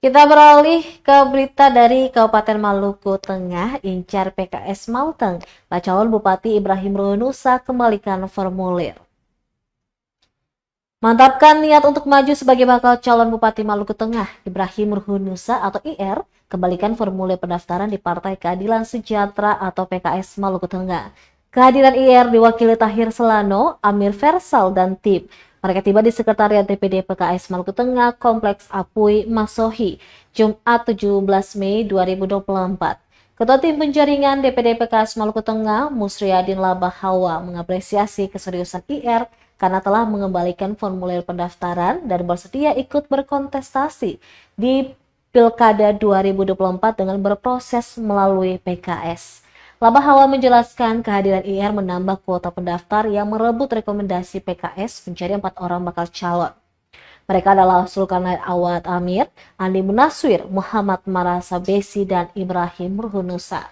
Kita beralih ke berita dari Kabupaten Maluku Tengah, incar PKS Mauteng. Calon Bupati Ibrahim Ruhunusa kembalikan formulir. Mantapkan niat untuk maju sebagai bakal calon Bupati Maluku Tengah, Ibrahim Ruhunusa atau IR, kembalikan formulir pendaftaran di Partai Keadilan Sejahtera atau PKS Maluku Tengah. Kehadiran IR diwakili Tahir Selano, Amir Fersal, dan tim. Mereka tiba di Sekretariat DPD PKS Maluku Tengah, Kompleks Apui Masohi, Jumat 17 Mei 2024. Ketua Tim Penjaringan DPD PKS Maluku Tengah, Musriyadin Labahawa, mengapresiasi keseriusan IR karena telah mengembalikan formulir pendaftaran dan bersedia ikut berkontestasi di Pilkada 2024 dengan berproses melalui PKS. Labahawa menjelaskan kehadiran IR menambah kuota pendaftar yang merebut rekomendasi PKS menjadi 4 orang bakal calon. Mereka adalah Sulkarnain Awad Amir, Andi Munaswir, Muhammad Marasa Besi, dan Ibrahim Ruhunusa.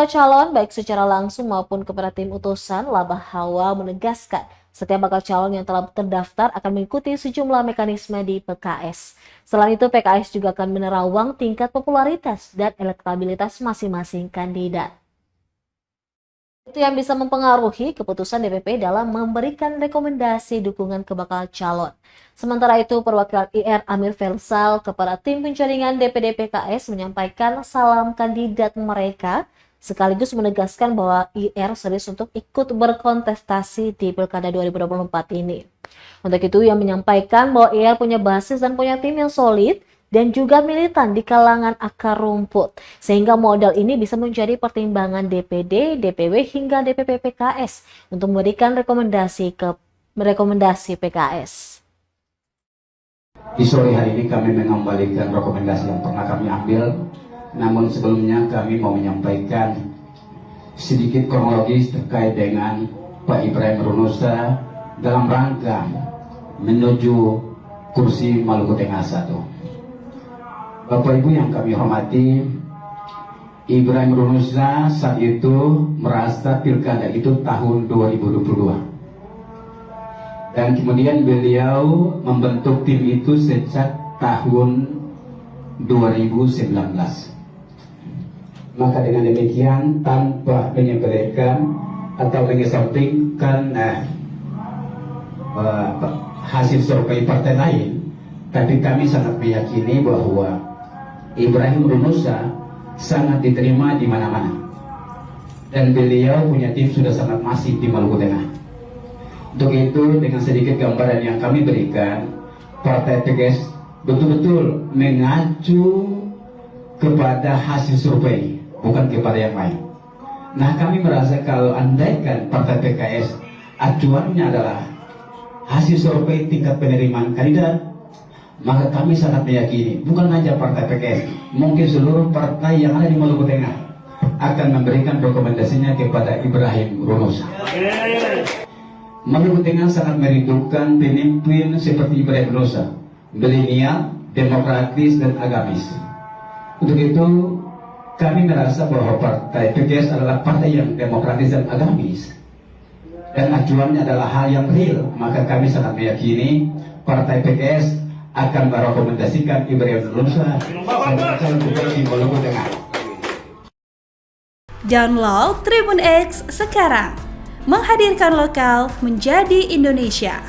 Calon baik secara langsung maupun kepada tim utusan, Labahawa menegaskan setiap bakal calon yang telah terdaftar akan mengikuti sejumlah mekanisme di PKS. Selain itu, PKS juga akan menerawang tingkat popularitas dan elektabilitas masing-masing kandidat. Itu yang bisa mempengaruhi keputusan DPP dalam memberikan rekomendasi dukungan ke bakal calon. Sementara itu, perwakilan IR Amir Fersal kepada tim penjaringan DPD PKS menyampaikan salam kandidat mereka, sekaligus menegaskan bahwa IR serius untuk ikut berkontestasi di Pilkada 2024 ini. Untuk itu, ia menyampaikan bahwa IR punya basis dan punya tim yang solid dan juga militan di kalangan akar rumput, sehingga modal ini bisa menjadi pertimbangan DPD, DPW, hingga DPP PKS untuk memberikan rekomendasi PKS. Di sore hari ini kami mengembalikan rekomendasi yang pernah kami ambil. Namun sebelumnya kami mau menyampaikan sedikit kronologis terkait dengan Pak Ibrahim Ruhunusa dalam rangka menuju kursi Maluku Tengah 1. Bapak Ibu yang kami hormati, Ibrahim Ruhunusa saat itu merasa pilkada itu tahun 2022. Dan kemudian beliau membentuk tim itu sejak tahun 2019. Maka dengan demikian, tanpa menyepelekan atau mengesampingkan hasil survei partai lain, tapi kami sangat meyakini bahwa Ibrahim Ruhunusa sangat diterima di mana-mana, dan beliau punya tim sudah sangat masif di Maluku Tengah. Untuk itu, dengan sedikit gambaran yang kami berikan, Partai PKS betul-betul mengacu kepada hasil survei, bukan kepada yang lain. Nah, kami merasa kalau andaikan Partai PKS acuannya adalah hasil survei tingkat penerimaan kandidat, maka kami sangat meyakini bukan hanya Partai PKS, mungkin seluruh partai yang ada di Maluku Tengah akan memberikan rekomendasinya kepada Ibrahim Ruhunusa. Maluku Tengah sangat merindukan pemimpin seperti Ibrahim Ruhunusa, milenial, demokratis, dan agamis. Untuk itu, kami merasa bahwa Partai PKS adalah partai yang demokratis dan agamis, dan acuannya adalah hal yang real. Maka kami sangat meyakini Partai PKS akan merekomendasikan Ibrahim Ruhunusa sebagai calon bupati Maluku Tengah. Download Tribun X sekarang, menghadirkan lokal menjadi Indonesia.